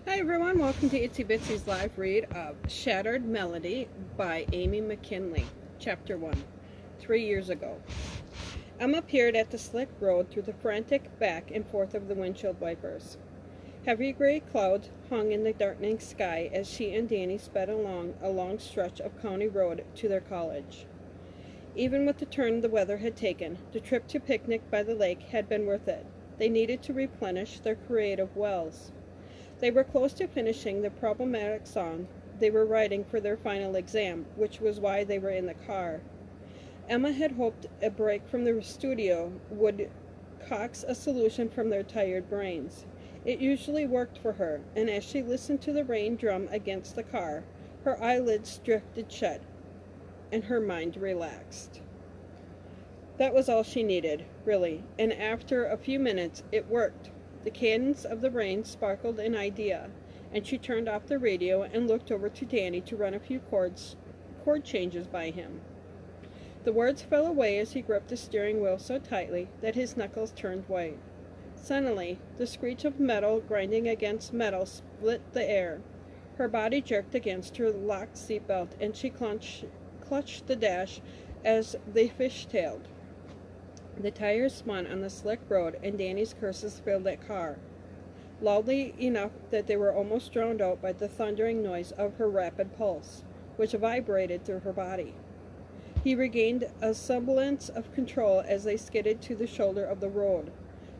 Hi everyone, welcome to Itsy Bitsy's live read of Shattered Melody by Amy Mckinley, Chapter 1, 3 years ago. Emma peered at the slick road through the frantic back and forth of the windshield wipers. Heavy gray clouds hung in the darkening sky as she and Danny sped along a long stretch of county road to their college. Even with the turn the weather had taken, the trip to picnic by the lake had been worth it. They needed to replenish their creative wells. They were close to finishing the problematic song they were writing for their final exam, which was why they were in the car. Emma had hoped a break from the studio would coax a solution from their tired brains. It usually worked for her, and as she listened to the rain drum against the car, her eyelids drifted shut and her mind relaxed. That was all she needed, really, and after a few minutes it worked. The cadence of the rain sparkled an idea, and she turned off the radio and looked over to Danny to run a few chord changes by him. The words fell away as he gripped the steering wheel so tightly that his knuckles turned white. Suddenly, the screech of metal grinding against metal split the air. Her body jerked against her locked seatbelt, and she clutched the dash as they fishtailed. The tires spun on the slick road, and Danny's curses filled that car, loudly enough that they were almost drowned out by the thundering noise of her rapid pulse, which vibrated through her body. He regained a semblance of control as they skidded to the shoulder of the road.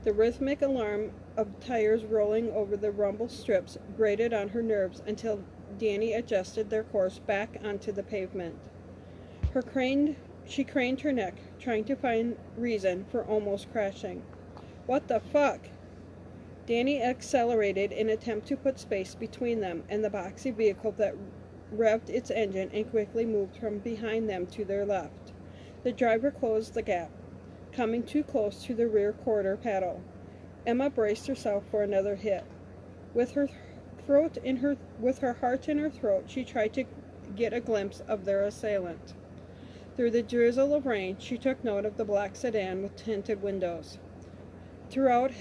The rhythmic alarm of tires rolling over the rumble strips grated on her nerves until Danny adjusted their course back onto the pavement. She craned her neck, trying to find reason for almost crashing. What the fuck? Danny accelerated in an attempt to put space between them and the boxy vehicle that revved its engine and quickly moved from behind them to their left. The driver closed the gap, coming too close to the rear quarter paddle. Emma braced herself for another hit. With her heart in her throat, she tried to get a glimpse of their assailant. Through the drizzle of rain, she took note of the black sedan with tinted windows. Without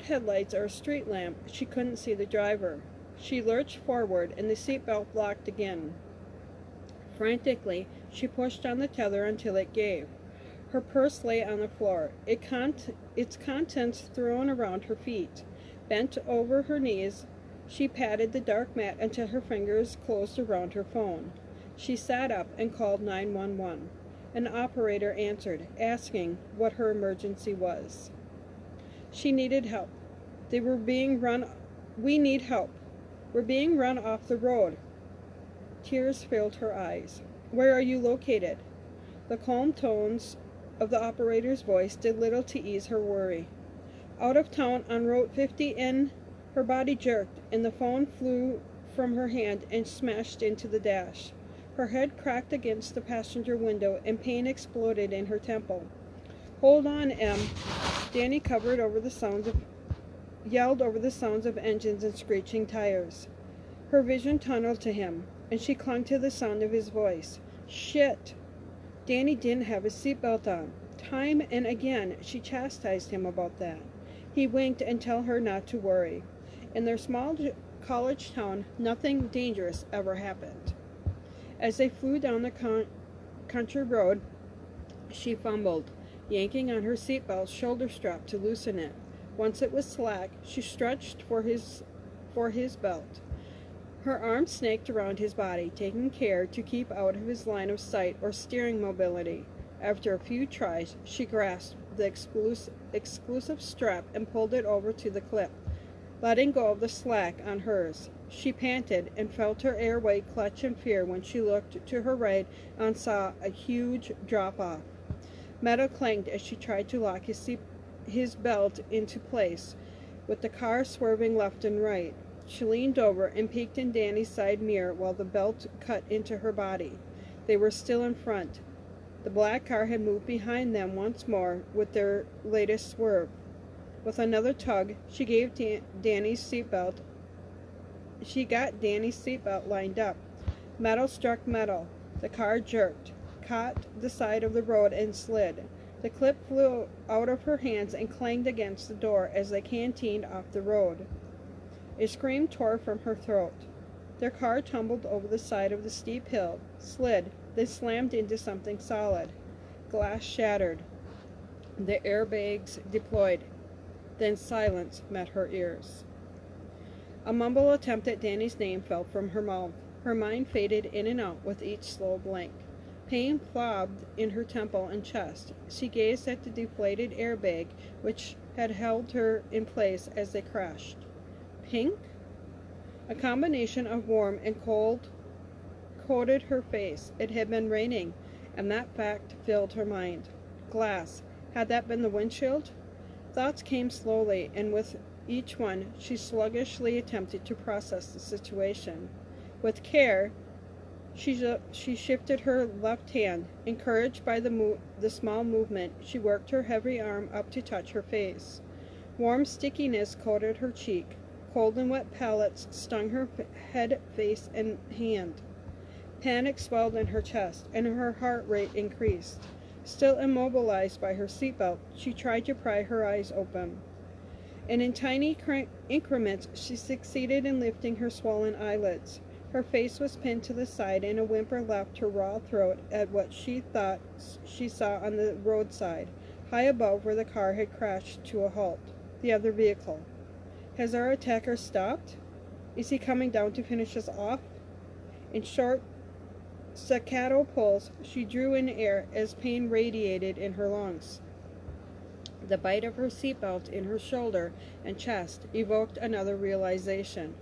headlights or a street lamp, she couldn't see the driver. She lurched forward, and the seatbelt locked again. Frantically, she pushed on the tether until it gave. Her purse lay on the floor, its contents thrown around her feet. Bent over her knees, she patted the dark mat until her fingers closed around her phone. She sat up and called 911. An operator answered, asking what her emergency was. She needed help. We need help. We're being run off the road. Tears filled her eyes. Where are you located? The calm tones of the operator's voice did little to ease her worry. Out of town on Route 50 N, her body jerked, and the phone flew from her hand and smashed into the dash. Her head cracked against the passenger window, and pain exploded in her temple. Hold on, Em. Danny yelled over the sounds of engines and screeching tires. Her vision tunneled to him, and she clung to the sound of his voice. Shit! Danny didn't have his seatbelt on. Time and again, she chastised him about that. He winked and told her not to worry. In their small college town, nothing dangerous ever happened. As they flew down the country road, she fumbled, yanking on her seatbelt shoulder strap to loosen it. Once it was slack, she stretched for his belt. Her arm snaked around his body, taking care to keep out of his line of sight or steering mobility. After a few tries, she grasped the exclusive strap and pulled it over to the clip, letting go of the slack on hers. She panted and felt her airway clutch in fear when she looked to her right and saw a huge drop-off. Metal clanged as she tried to lock his belt into place, with the car swerving left and right. She leaned over and peeked in Danny's side mirror while the belt cut into her body. They were still in front. The black car had moved behind them once more with their latest swerve. With another tug, she got Danny's seatbelt lined up. Metal struck metal. The car jerked, caught the side of the road, and slid. The clip flew out of her hands and clanged against the door as they canteen off the road. A scream tore from her throat. Their car tumbled over the side of the steep hill, slid, then slammed into something solid. Glass shattered. The airbags deployed. Then silence met her ears. A mumble attempt at Danny's name fell from her mouth. Her mind faded in and out with each slow blink. Pain throbbed in her temple and chest. She gazed at the deflated airbag, which had held her in place as they crashed. Pink? A combination of warm and cold coated her face. It had been raining, and that fact filled her mind. Glass. Had that been the windshield? Thoughts came slowly, and with each one she sluggishly attempted to process the situation. With care, she shifted her left hand. Encouraged by the small movement, she worked her heavy arm up to touch her face. Warm stickiness coated her cheek. Cold and wet pellets stung her head, face, and hand. Panic swelled in her chest, and her heart rate increased. Still immobilized by her seatbelt, she tried to pry her eyes open. And in tiny increments, she succeeded in lifting her swollen eyelids. Her face was pinned to the side, and a whimper left her raw throat at what she thought she saw on the roadside, high above where the car had crashed to a halt. The other vehicle. Has our attacker stopped? Is he coming down to finish us off? In short, staccato pulls, she drew in air as pain radiated in her lungs. The bite of her seatbelt in her shoulder and chest evoked another realization.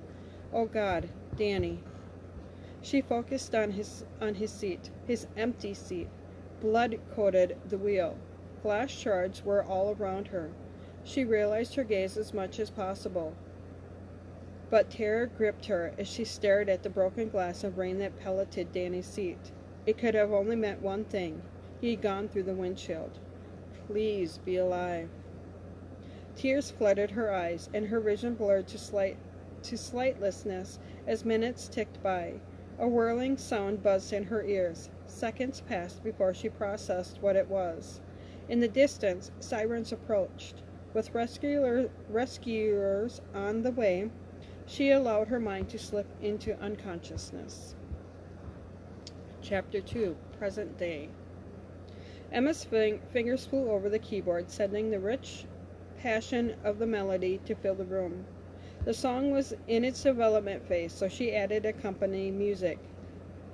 Oh God, Danny. She focused on his seat, his empty seat. Blood coated the wheel. Glass shards were all around her. She realized her gaze as much as possible. But terror gripped her as she stared at the broken glass of rain that pelleted Danny's seat. It could have only meant one thing. He had gone through the windshield. Please be alive. Tears flooded her eyes, and her vision blurred to sightlessness as minutes ticked by. A whirling sound buzzed in her ears. Seconds passed before she processed what it was. In the distance, sirens approached. With rescuers on the way, she allowed her mind to slip into unconsciousness. Chapter 2, Present Day. Emma's fingers flew over the keyboard, sending the rich passion of the melody to fill the room. The song was in its development phase, so she added accompanying music.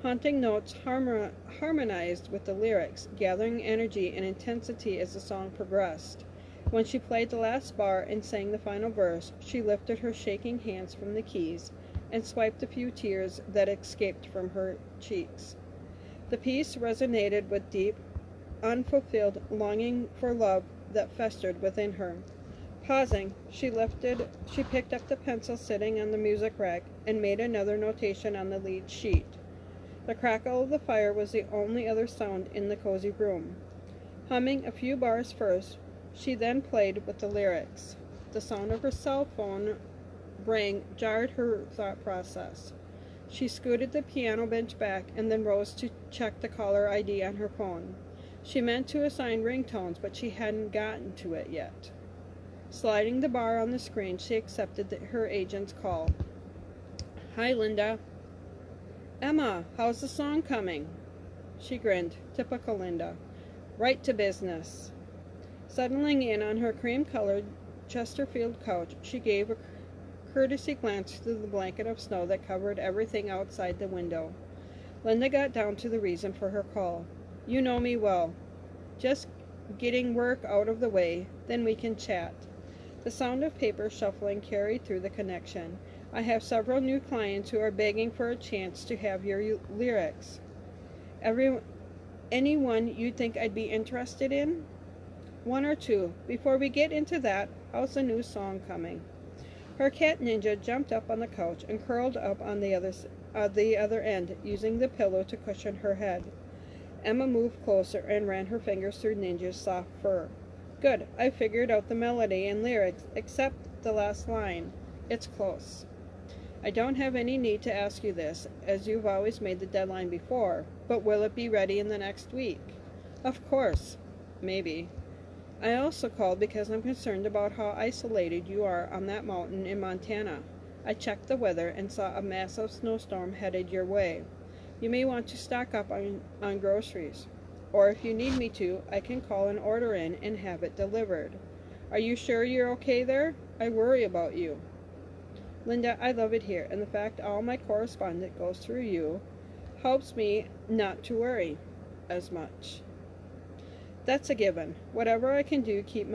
Haunting notes harmonized with the lyrics, gathering energy and intensity as the song progressed. When she played the last bar and sang the final verse, she lifted her shaking hands from the keys and swiped a few tears that escaped from her cheeks. The piece resonated with deep, unfulfilled longing for love that festered within her. Pausing, she picked up the pencil sitting on the music rack and made another notation on the lead sheet. The crackle of the fire was the only other sound in the cozy room. Humming a few bars first, she then played with the lyrics. The sound of her cell phone ring jarred her thought process. She scooted the piano bench back and then rose to check the caller ID on her phone. She meant to assign ringtones, but she hadn't gotten to it yet. Sliding the bar on the screen, she accepted her agent's call. Hi, Linda. Emma, how's the song coming? She grinned. Typical Linda. Right to business. Settling in on her cream-colored Chesterfield couch, she gave a courtesy glance through the blanket of snow that covered everything outside the window. Linda got down to the reason for her call. You know me well. Just getting work out of the way, then we can chat. The sound of paper shuffling carried through the connection. I have several new clients who are begging for a chance to have your lyrics. Anyone you think I'd be interested in? One or two. Before we get into that, how's the new song coming? Her cat Ninja jumped up on the couch and curled up on the other end, using the pillow to cushion her head. Emma moved closer and ran her fingers through Ninja's soft fur. Good, I figured out the melody and lyrics, except the last line. It's close. I don't have any need to ask you this, as you've always made the deadline before, but will it be ready in the next week? Of course. Maybe. I also called because I'm concerned about how isolated you are on that mountain in Montana. I checked the weather and saw a massive snowstorm headed your way. You may want to stock up on groceries. Or if you need me to, I can call an order in and have it delivered. Are you sure you're okay there? I worry about you. Linda, I love it here, and the fact all my correspondence goes through you helps me not to worry as much. That's a given. Whatever I can do to keep